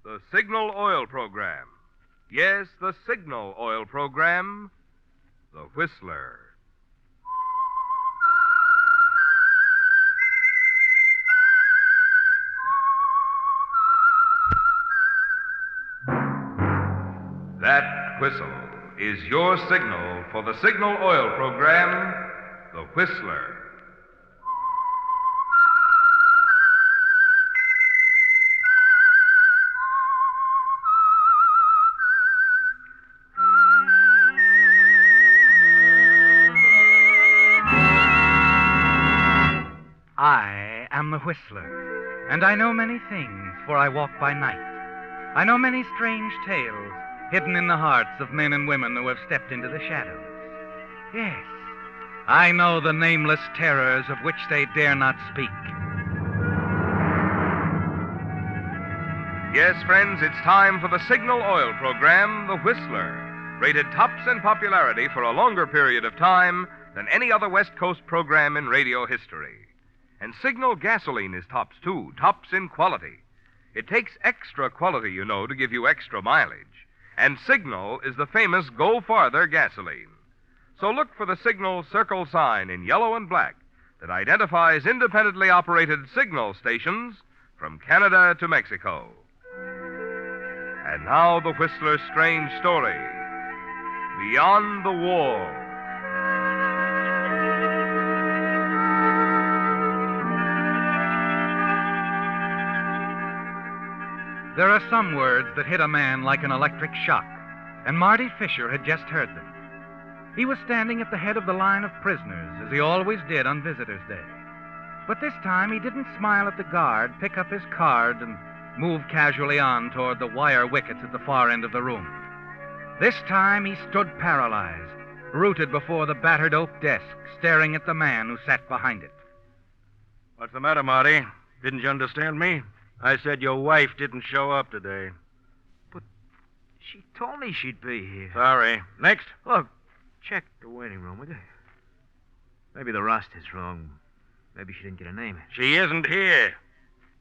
The Signal Oil Program. Yes, the Signal Oil Program. The Whistler. That whistle is your signal for the Signal Oil Program, The Whistler. I am the Whistler, and I know many things, for I walk by night. I know many strange tales hidden in the hearts of men and women who have stepped into the shadows. Yes, I know the nameless terrors of which they dare not speak. Yes, friends, it's time for the Signal Oil Program, The Whistler, rated tops in popularity for a longer period of time than any other West Coast program in radio history. And Signal gasoline is tops, too, tops in quality. It takes extra quality, you know, to give you extra mileage. And Signal is the famous Go Farther gasoline. So look for the Signal circle sign in yellow and black that identifies independently operated Signal stations from Canada to Mexico. And now the Whistler's strange story, Beyond the Wall. There are some words that hit a man like an electric shock, and Marty Fisher had just heard them. He was standing at the head of the line of prisoners, as he always did on Visitors' Day. But this time he didn't smile at the guard, pick up his card, and move casually on toward the wire wickets at the far end of the room. This time he stood paralyzed, rooted before the battered oak desk, staring at the man who sat behind it. What's the matter, Marty? Didn't you understand me? I said your wife didn't show up today. But she told me she'd be here. Sorry. Next. Look, check the waiting room, will you? Maybe the roster's wrong. Maybe she didn't get a name. She isn't here.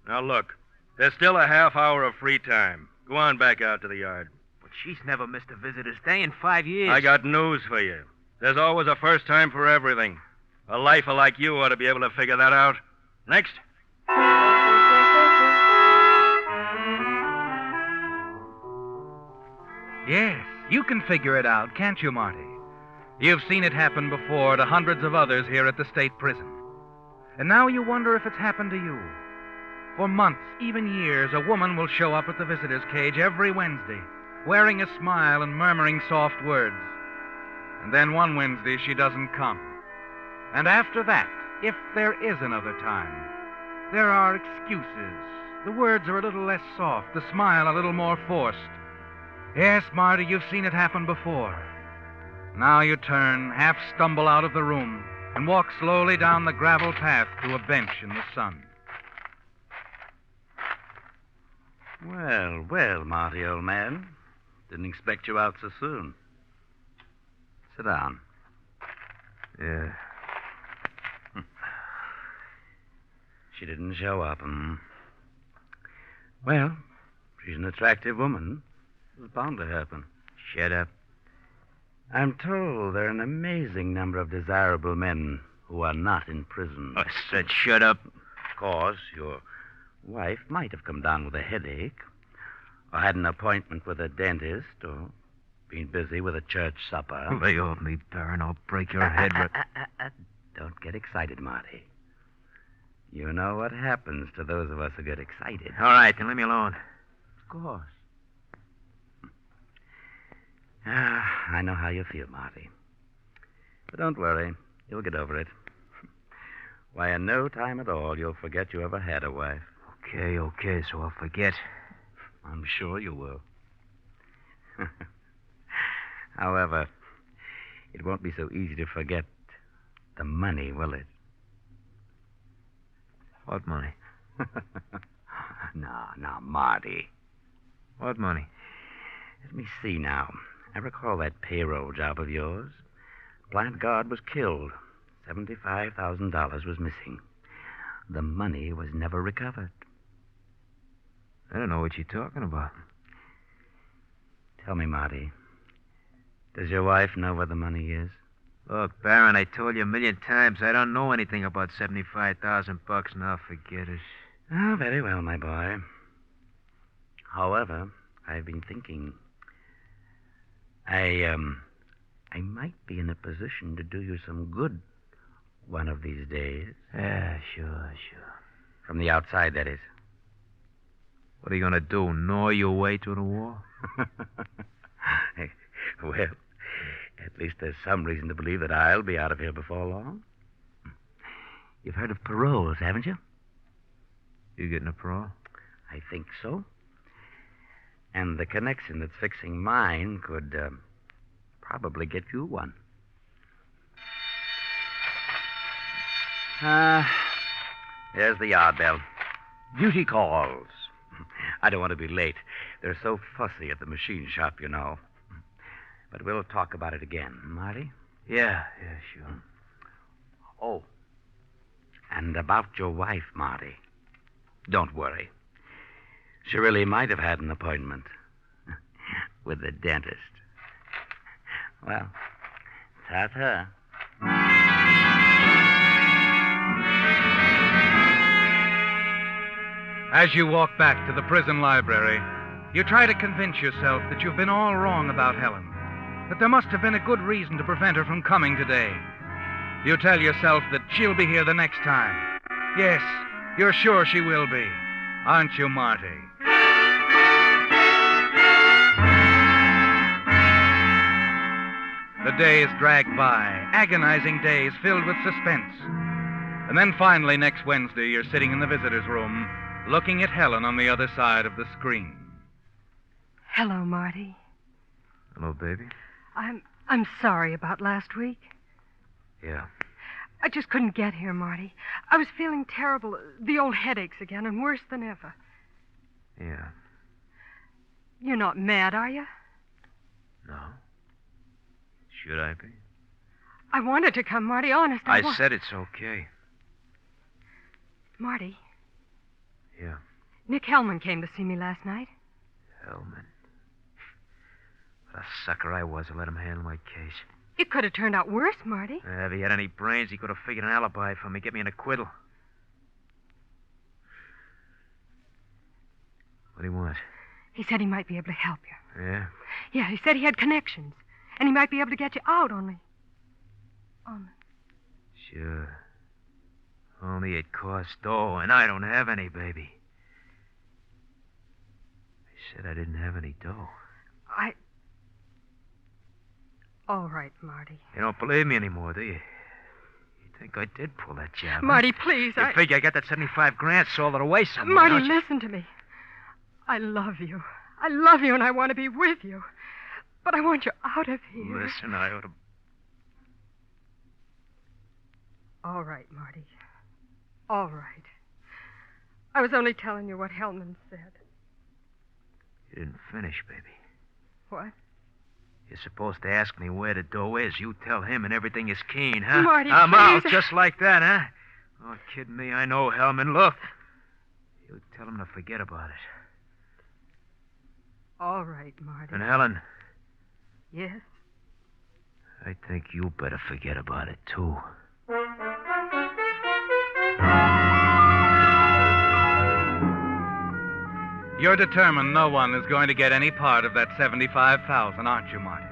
Now, look, there's still a half hour of free time. Go on back out to the yard. But she's never missed a visitor's day in 5 years. I got news for you. There's always a first time for everything. A lifer like you ought to be able to figure that out. Next. Yes, you can figure it out, can't you, Marty? You've seen it happen before to hundreds of others here at the state prison. And now you wonder if it's happened to you. For months, even years, a woman will show up at the visitor's cage every Wednesday, wearing a smile and murmuring soft words. And then one Wednesday, she doesn't come. And after that, if there is another time, there are excuses. The words are a little less soft, the smile a little more forced. Yes, Marty, you've seen it happen before. Now you turn, half stumble out of the room, and walk slowly down the gravel path to a bench in the sun. Well, Marty, old man. Didn't expect you out so soon. Sit down. Yeah. She didn't show up, Well, she's an attractive woman. It was bound to happen. Shut up. I'm told there are an amazing number of desirable men who are not in prison. I said shut up. Of course, your wife might have come down with a headache, or had an appointment with a dentist, or been busy with a church supper. Lay off me, Barron. I'll break your head. Don't get excited, Marty. You know what happens to those of us who get excited. All right, then leave me alone. Of course. I know how you feel, Marty. But don't worry. You'll get over it. Why, in no time at all, you'll forget you ever had a wife. Okay, so I'll forget. I'm sure you will. However, it won't be so easy to forget the money, will it? What money? Now, Marty. What money? Let me see now. I recall that payroll job of yours. Plant guard was killed. $75,000 was missing. The money was never recovered. I don't know what you're talking about. Tell me, Marty, does your wife know where the money is? Look, Baron, I told you a million times I don't know anything about $75,000. Now forget it. Oh, very well, my boy. However, I've been thinking I might be in a position to do you some good one of these days. Yeah, sure. From the outside, that is. What are you going to do, gnaw your way through the wall? Well, at least there's some reason to believe that I'll be out of here before long. You've heard of paroles, haven't you? You getting a parole? I think so. And the connection that's fixing mine could probably get you one. There's the yard bell. Duty calls. I don't want to be late. They're so fussy at the machine shop, you know. But we'll talk about it again, Marty. Yeah, sure. Oh, and about your wife, Marty. Don't worry. She really might have had an appointment with the dentist. Well, that's her. As you walk back to the prison library, you try to convince yourself that you've been all wrong about Helen, that there must have been a good reason to prevent her from coming today. You tell yourself that she'll be here the next time. Yes, you're sure she will be. Aren't you, Marty? The days drag by, agonizing days filled with suspense. And then finally, next Wednesday, you're sitting in the visitor's room, looking at Helen on the other side of the screen. Hello, Marty. Hello, baby. I'm sorry about last week. Yeah. I just couldn't get here, Marty. I was feeling terrible, the old headaches again, and worse than ever. Yeah. You're not mad, are you? No. Should I be? I wanted to come, Marty, honest. I said it's okay. Marty. Yeah. Nick Hellman came to see me last night. Hellman. What a sucker I was to let him handle my case. It could have turned out worse, Marty. If he had any brains, he could have figured an alibi for me, get me an acquittal. What do you want? He said he might be able to help you. Yeah? Yeah, he said he had connections, and he might be able to get you out only. Sure. Only it costs dough, and I don't have any, baby. I said I didn't have any dough. All right, Marty. You don't believe me anymore, do you? You think I did pull that job? Marty, please, You figure I got that 75 grand sold it away somewhere, Marty, don't you? listen to me. I love you. I love you, and I want to be with you. But I want you out of here. Listen, I ought to... All right, Marty. All right. I was only telling you what Hellman said. You didn't finish, baby. What? You're supposed to ask me where the dough is. You tell him and everything is keen, huh? Marty, I'm out, please. just like that, huh? Oh, kidding me. I know, Hellman. Look. You tell him to forget about it. All right, Marty. And Helen, Yes? I think you better forget about it, too. You're determined no one is going to get any part of that $75,000, aren't you, Marty?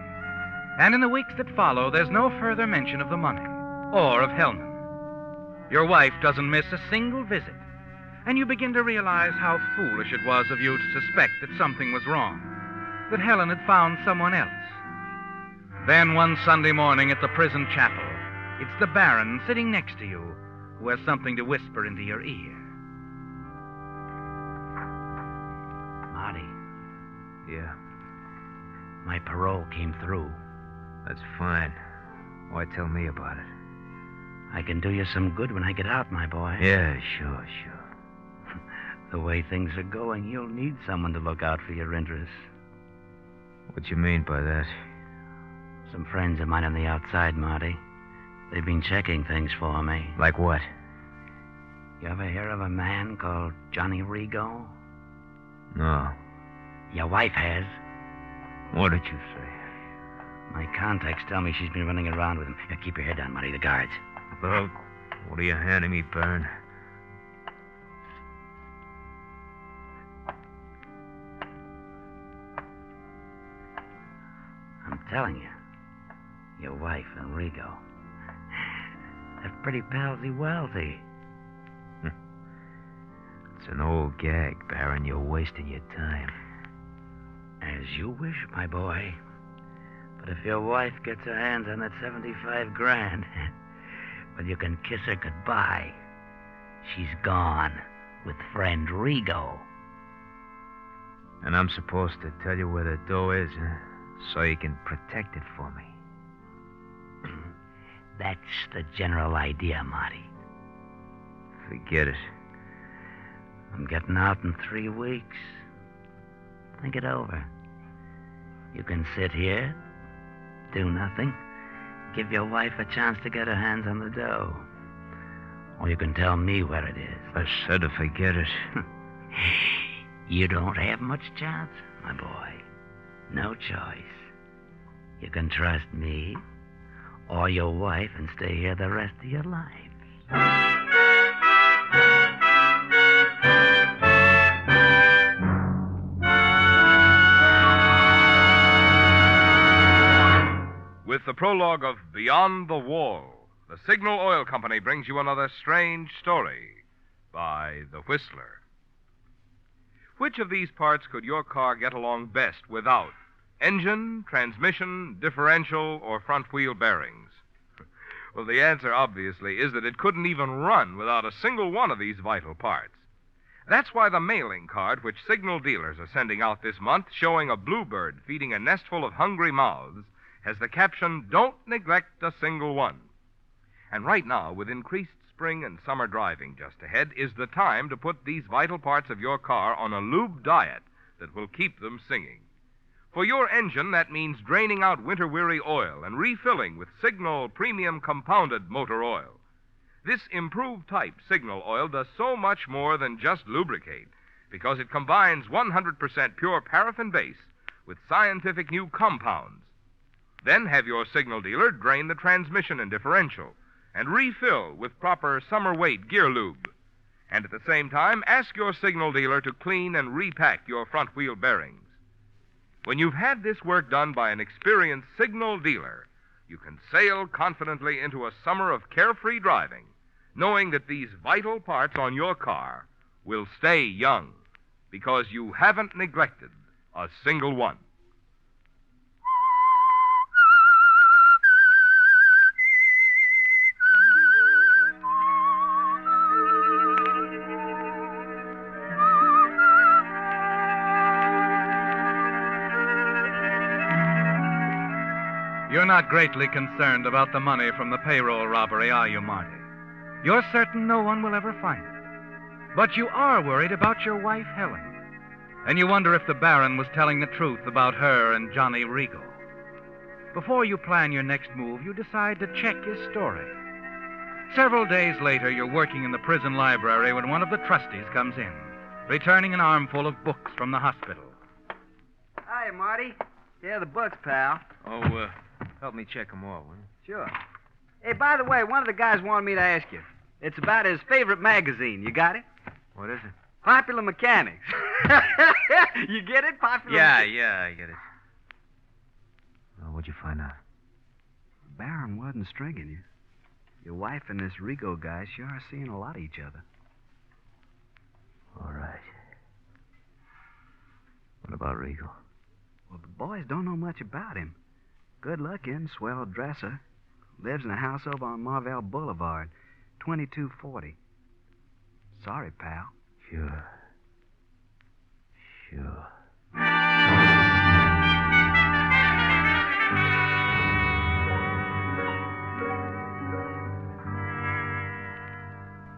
And in the weeks that follow, there's no further mention of the money or of Hellman. Your wife doesn't miss a single visit, and you begin to realize how foolish it was of you to suspect that something was wrong, that Helen had found someone else. Then one Sunday morning at the prison chapel, it's the Baron sitting next to you who has something to whisper into your ear. Marty, Yeah, my parole came through. that's fine. Why tell me about it? I can do you some good when I get out, my boy. Yeah, sure. The way things are going, you'll need someone to look out for your interests. What you mean by that? Some friends of mine on the outside, Marty. They've been checking things for me. Like what? You ever hear of a man called Johnny Rigo? No. Your wife has. What did you say? My contacts tell me she's been running around with him. Now, keep your head down, Marty. The guards. Well, what are you handing me, Baron? I'm telling you, your wife, Enrico, they're pretty palsy wealthy. It's an old gag, Baron. You're wasting your time. As you wish, my boy. But if your wife gets her hands on that 75 grand, well, you can kiss her goodbye. She's gone with friend Rigo. And I'm supposed to tell you where the dough is, huh? So you can protect it for me. That's the general idea, Marty. Forget it. I'm getting out in 3 weeks. Think it over. You can sit here, do nothing, give your wife a chance to get her hands on the dough. Or you can tell me where it is. I said to forget it. You don't have much chance, my boy. No choice. You can trust me or your wife and stay here the rest of your life. With the prologue of Beyond the Wall, the Signal Oil Company brings you another strange story by The Whistler. Which of these parts could your car get along best without? Engine, transmission, differential, or front wheel bearings? Well, the answer, obviously, is that it couldn't even run without a single one of these vital parts. That's why the mailing card which Signal dealers are sending out this month, showing a bluebird feeding a nest full of hungry mouths, has the caption, "Don't neglect a single one." And right now, with increased spring and summer driving just ahead, is the time to put these vital parts of your car on a lube diet that will keep them singing. For your engine, that means draining out winter-weary oil and refilling with Signal Premium Compounded Motor Oil. This improved type Signal oil does so much more than just lubricate, because it combines 100% pure paraffin base with scientific new compounds. Then have your Signal dealer drain the transmission and differential and refill with proper summer weight gear lube. And at the same time, ask your Signal dealer to clean and repack your front wheel bearings. When you've had this work done by an experienced Signal dealer, you can sail confidently into a summer of carefree driving, knowing that these vital parts on your car will stay young because you haven't neglected a single one. You're not greatly concerned about the money from the payroll robbery, are you, Marty? You're certain no one will ever find it. But you are worried about your wife, Helen. And you wonder if the Baron was telling the truth about her and Johnny Rigo. Before you plan your next move, you decide to check your story. Several days later, you're working in the prison library when one of the trustees comes in, returning an armful of books from the hospital. Hi, Marty. Yeah, the books, pal. Oh, help me check them all, will you? Sure. Hey, by the way, one of the guys wanted me to ask you. It's about his favorite magazine. You got it? What is it? Popular Mechanics. You get it? Popular Yeah, I get it. Well, what'd you find out? Baron wasn't stringing you. Your wife and this Rigo guy sure are seeing a lot of each other. All right. What about Rigo? Well, the boys don't know much about him. Good-looking, swell dresser. Lives in a house over on Marvell Boulevard, 2240. Sorry, pal. Sure.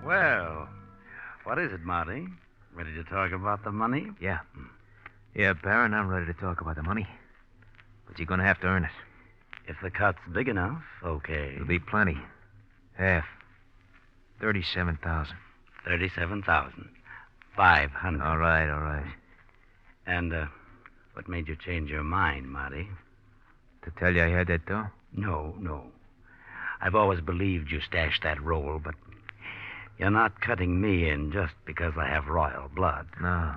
Well, what is it, Marty? Ready to talk about the money? Yeah. Yeah, Baron, I'm ready to talk about the money. But you're going to have to earn it. If the cut's big enough, okay. It'll be plenty. Half. 37,000. 37,500. All right. And, what made you change your mind, Marty? To tell you I had that dough? No. I've always believed you stashed that roll, but you're not cutting me in just because I have royal blood. No.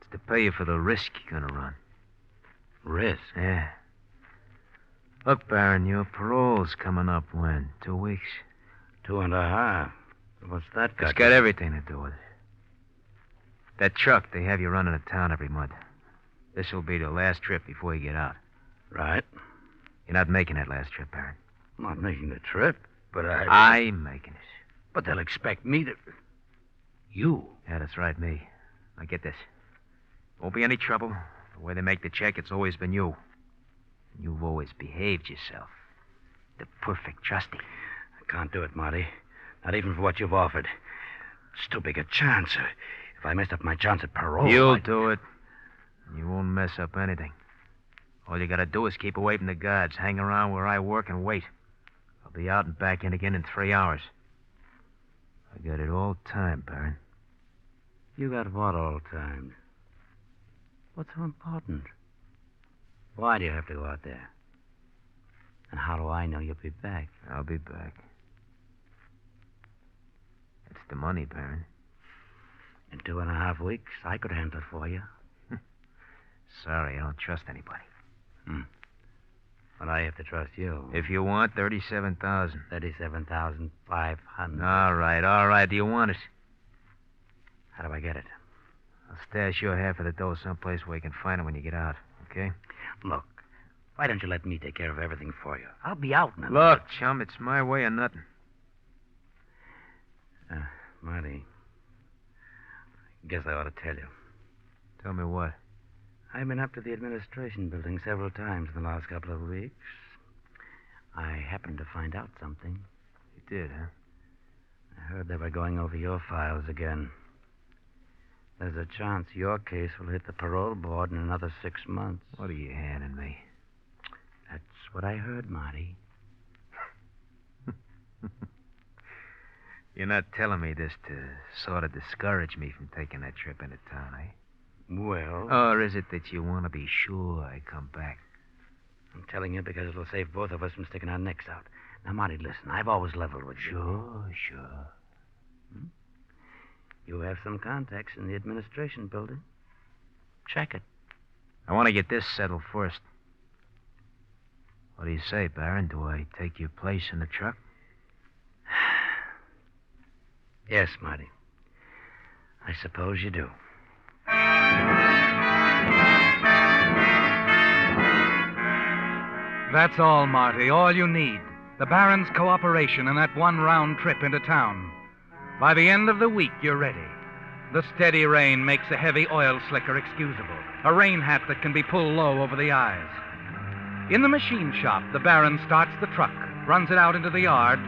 It's to pay you for the risk you're going to run. Risk? Yeah. Look, Baron, your parole's coming up when? 2 weeks? 2.5. What's that got? It's got everything to do with it. That truck, they have you running to town every month. This will be the last trip before you get out. Right. You're not making that last trip, Baron. I'm not making the trip, but I'm making it. But they'll expect me to... You? Yeah, that's right, me. Now get this. Won't be any trouble. The way they make the check, it's always been you. And you've always behaved yourself. The perfect trustee. I can't do it, Marty. Not even for what you've offered. It's too big a chance. If I messed up my chance at parole... You'll do it. You won't mess up anything. All you gotta do is keep away from the guards. Hang around where I work and wait. I'll be out and back in again in 3 hours. I got it all timed, Baron. You got what all timed? What's so important? Why do you have to go out there? And how do I know you'll be back? I'll be back. It's the money, Baron. In 2.5 weeks, I could handle it for you. Sorry, I don't trust anybody. But I have to trust you. If you want, 37,000. 37,500. All right. Do you want it? How do I get it? I'll stash your half of the dough someplace where you can find it when you get out, okay? Look, why don't you let me take care of everything for you? I'll be out in a Look, chum, it's my way or nothing. Marty, I guess I ought to tell you. Tell me what? I've been up to the administration building several times in the last couple of weeks. I happened to find out something. You did, huh? I heard they were going over your files again. There's a chance your case will hit the parole board in another 6 months. What are you handing me? That's what I heard, Marty. You're not telling me this to sort of discourage me from taking that trip into town, eh? Well... Or is it that you want to be sure I come back? I'm telling you because it'll save both of us from sticking our necks out. Now, Marty, listen, I've always leveled with you. Sure. You have some contacts in the administration building. Check it. I want to get this settled first. What do you say, Baron? Do I take your place in the truck? Yes, Marty. I suppose you do. That's all, Marty. All you need. The Baron's cooperation and that one round trip into town. By the end of the week, you're ready. The steady rain makes a heavy oil slicker excusable. A rain hat that can be pulled low over the eyes. In the machine shop, the Baron starts the truck, runs it out into the yard,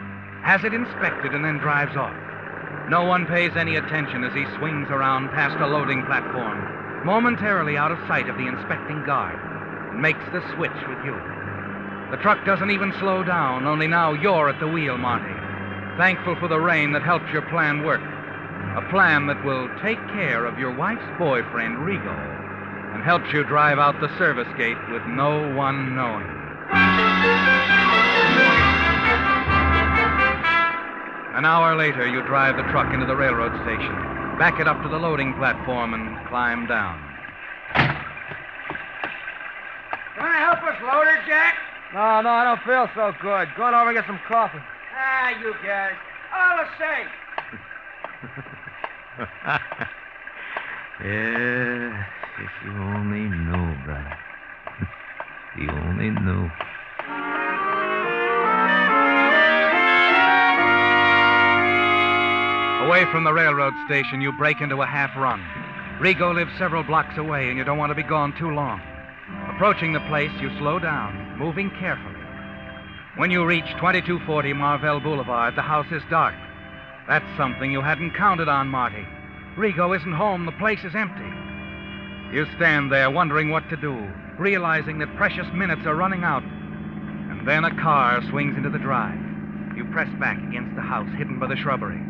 has it inspected, and then drives off. No one pays any attention as he swings around past a loading platform, momentarily out of sight of the inspecting guard, and makes the switch with you. The truck doesn't even slow down, only now you're at the wheel, Marty. Thankful for the rain that helps your plan work. A plan that will take care of your wife's boyfriend, Rigo, and helps you drive out the service gate with no one knowing. An hour later, you drive the truck into the railroad station, back it up to the loading platform, and climb down. Want to help us load her, Jack? No, I don't feel so good. Going over and get some coffee. Ah, you guys. All the same. Yeah, if you only knew, brother. If you only knew. Away from the railroad station, you break into a half run. Rigo lives several blocks away, and you don't want to be gone too long. Approaching the place, you slow down, moving carefully. When you reach 2240 Marvell Boulevard, the house is dark. That's something you hadn't counted on, Marty. Rigo isn't home. The place is empty. You stand there wondering what to do, realizing that precious minutes are running out. And then a car swings into the drive. You press back against the house, hidden by the shrubbery.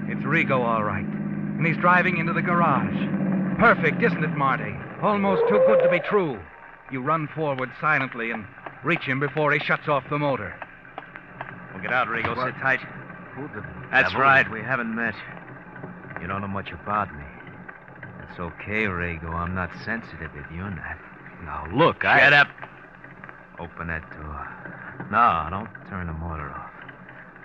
It's Rigo, all right. And he's driving into the garage. Perfect, isn't it, Marty? Almost too good to be true. You run forward silently and reach him before he shuts off the motor. Well, get out, Rigo. Sit tight. Who the That's devil? right. We haven't met. You don't know much about me. It's okay, Rigo. I'm not sensitive if you're not. Now, look, Shut up. Open that door. No, don't turn the motor off.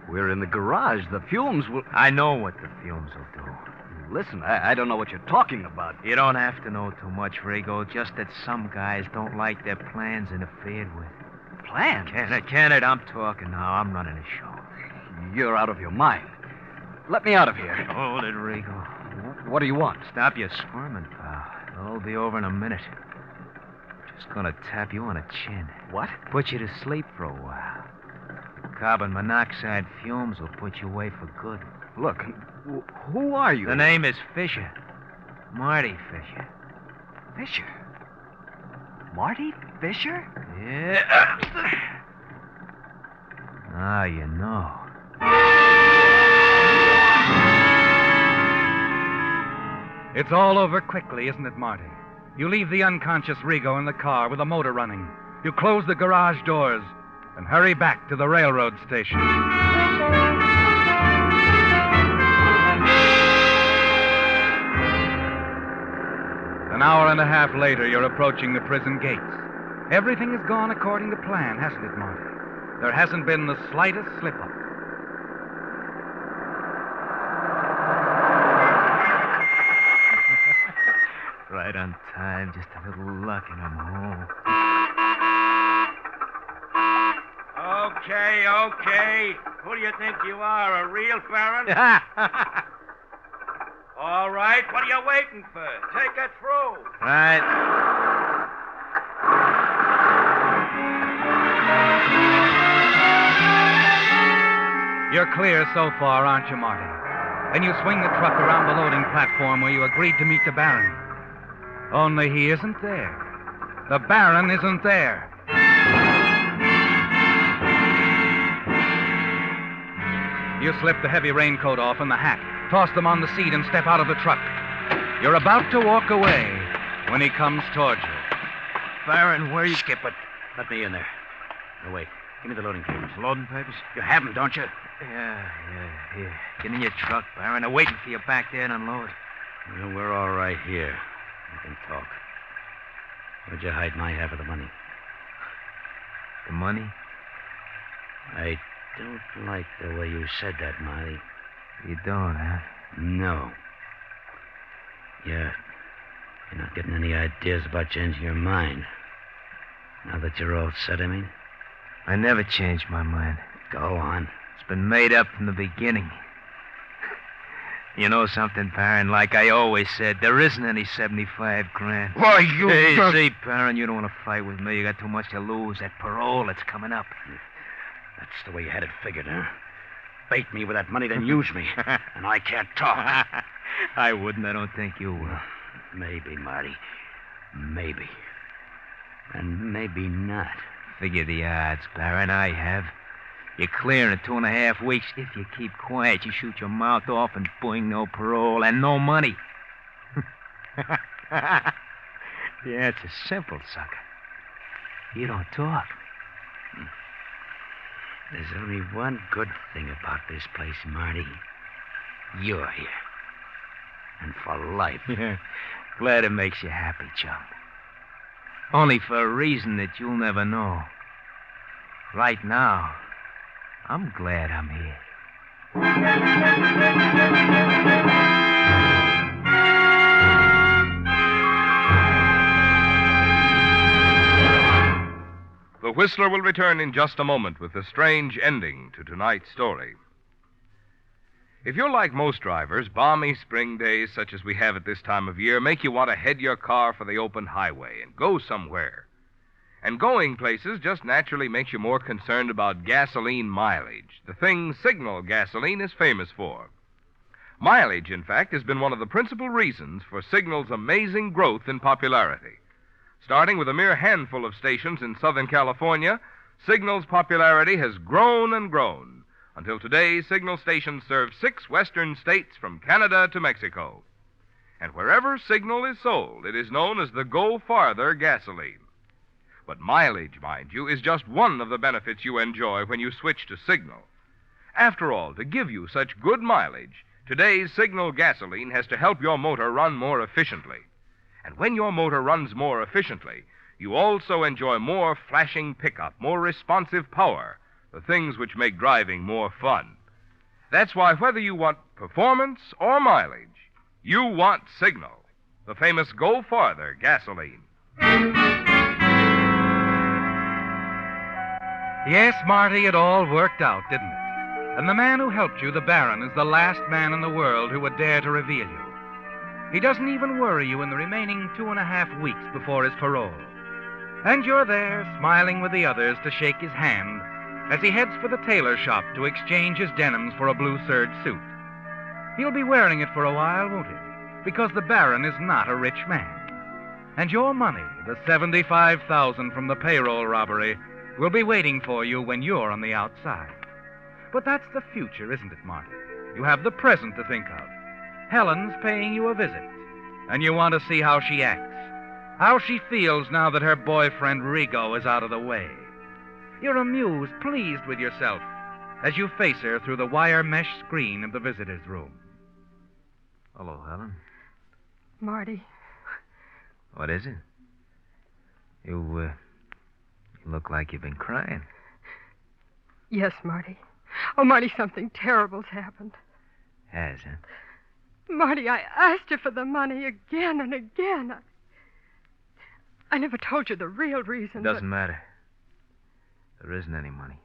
We're in the garage. The fumes will... I know what the fumes will do. Listen, I don't know what you're talking about. You don't have to know too much, Rigo. Just that some guys don't like their plans interfered with. Plans? Can it? I'm talking now. I'm running a show. You're out of your mind. Let me out of here. Hold it, Rigo. What do you want? Stop your squirming, pal. It'll be over in a minute. Just gonna tap you on the chin. What? Put you to sleep for a while. Carbon monoxide fumes will put you away for good. Look, who are you? The name is Fisher. Marty Fisher. Fisher? Marty Fisher? Yeah. Now you know. It's all over quickly, isn't it, Marty? You leave the unconscious Rigo in the car with the motor running. You close the garage doors and hurry back to the railroad station. An hour and a half later, you're approaching the prison gates. Everything has gone according to plan, hasn't it, Marty? There hasn't been the slightest slip-up. Right on time. Just a little luck and I'm home. Okay. Who do you think you are, a real Farron? All right, what are you waiting for? Take it through. Right. You're clear so far, aren't you, Marty? Then you swing the truck around the loading platform where you agreed to meet the Baron. Only he isn't there. The Baron isn't there. You slip the heavy raincoat off and the hat, toss them on the seat, and step out of the truck. You're about to walk away when he comes towards you. Baron, where you... Skip it. Let me in there. No, wait. Give me the loading papers. Loading papers? You have them, don't you? Yeah. Here. Get in your truck, Baron. They're waiting for you back there to unload. Well, we're all right here. We can talk. Where'd you hide my half of the money? The money? I don't like the way you said that, Marty. You don't, huh? No. You're not getting any ideas about changing your mind. Now that you're all set, I mean? I never changed my mind. Go on. It's been made up from the beginning. You know something, Baron? Like I always said, there isn't any 75 grand. Why, you... Hey, see, Baron, you don't want to fight with me. You got too much to lose. That parole that's coming up. That's the way you had it figured, huh? Bait me with that money, then use me. And I can't talk. I wouldn't. I don't think you will. Maybe, Marty. Maybe. And maybe not. Figure the odds, Baron. I have. You're clear in 2.5 weeks. If you keep quiet, you shoot your mouth off and boing, no parole and no money. Yeah, it's a simple sucker. You don't talk. There's only one good thing about this place, Marty. You're here. And for life. Yeah. Glad it makes you happy, chum. Only for a reason that you'll never know. Right now, I'm glad I'm here. The Whistler will return in just a moment with a strange ending to tonight's story. If you're like most drivers, balmy spring days such as we have at this time of year make you want to head your car for the open highway and go somewhere. And going places just naturally makes you more concerned about gasoline mileage, the thing Signal gasoline is famous for. Mileage, in fact, has been one of the principal reasons for Signal's amazing growth in popularity. Starting with a mere handful of stations in Southern California, Signal's popularity has grown and grown, until today Signal stations serve 6 western states from Canada to Mexico. And wherever Signal is sold, it is known as the Go Farther gasoline. But mileage, mind you, is just one of the benefits you enjoy when you switch to Signal. After all, to give you such good mileage, today's Signal gasoline has to help your motor run more efficiently. And when your motor runs more efficiently, you also enjoy more flashing pickup, more responsive power, the things which make driving more fun. That's why whether you want performance or mileage, you want Signal, the famous Go Farther gasoline. Yes, Marty, it all worked out, didn't it? And the man who helped you, the Baron, is the last man in the world who would dare to reveal you. He doesn't even worry you in the remaining 2.5 weeks before his parole. And you're there, smiling with the others to shake his hand as he heads for the tailor shop to exchange his denims for a blue serge suit. He'll be wearing it for a while, won't he? Because the Baron is not a rich man. And your money, the $75,000 from the payroll robbery, will be waiting for you when you're on the outside. But that's the future, isn't it, Marty? You have the present to think of. Helen's paying you a visit, and you want to see how she acts, how she feels now that her boyfriend Rigo is out of the way. You're amused, pleased with yourself, as you face her through the wire mesh screen of the visitor's room. Hello, Helen. Marty. What is it? You look like you've been crying. Yes, Marty. Oh, Marty, something terrible's happened. Has, huh? Marty, I asked you for the money again and again. I never told you the real reason. It doesn't matter. There isn't any money.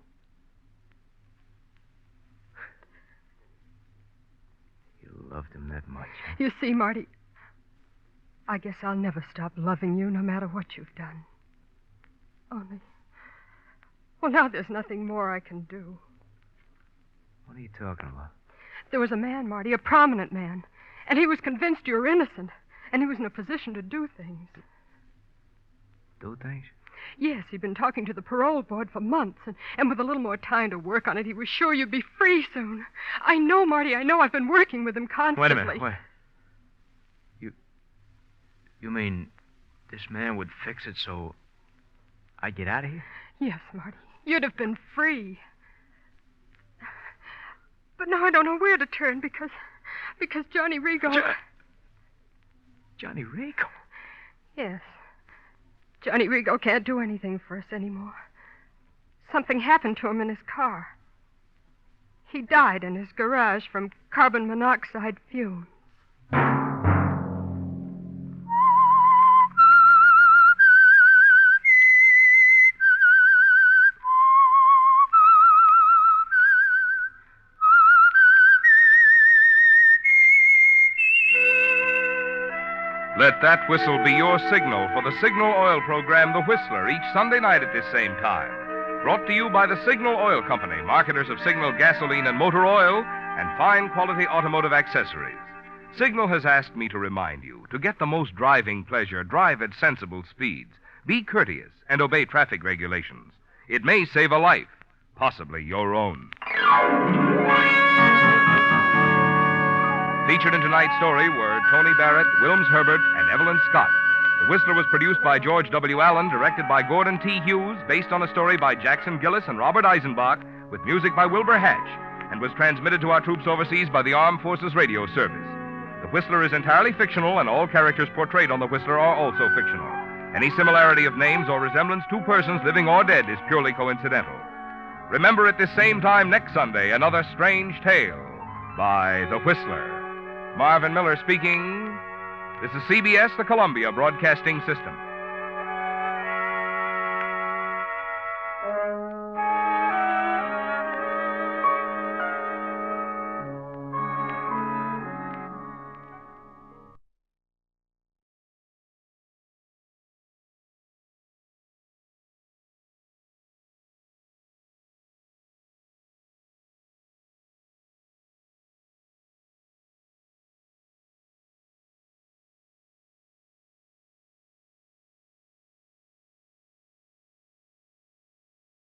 You loved him that much, huh? You see, Marty, I guess I'll never stop loving you no matter what you've done. Only, well, now there's nothing more I can do. What are you talking about? There was a man, Marty, a prominent man, and he was convinced you were innocent, and he was in a position to do things. Do things? Yes, he'd been talking to the parole board for months, and with a little more time to work on it, he was sure you'd be free soon. I know, Marty, I know. I've been working with him constantly. Wait a minute, wait. You mean this man would fix it so I'd get out of here? Yes, Marty. You'd have been free. But now I don't know where to turn because Johnny Rigo... Johnny Rigo? Yes. Johnny Rigo can't do anything for us anymore. Something happened to him in his car. He died in his garage from carbon monoxide fumes. Let that whistle be your signal for the Signal Oil program, The Whistler, each Sunday night at this same time. Brought to you by the Signal Oil Company, marketers of Signal gasoline and motor oil, and fine quality automotive accessories. Signal has asked me to remind you, to get the most driving pleasure, drive at sensible speeds. Be courteous and obey traffic regulations. It may save a life, possibly your own. Featured in tonight's story were Tony Barrett, Wilms Herbert, and Evelyn Scott. The Whistler was produced by George W. Allen, directed by Gordon T. Hughes, based on a story by Jackson Gillis and Robert Eisenbach, with music by Wilbur Hatch, and was transmitted to our troops overseas by the Armed Forces Radio Service. The Whistler is entirely fictional, and all characters portrayed on The Whistler are also fictional. Any similarity of names or resemblance to persons living or dead is purely coincidental. Remember at this same time next Sunday, another strange tale by The Whistler. Marvin Miller speaking. This is CBS, the Columbia Broadcasting System.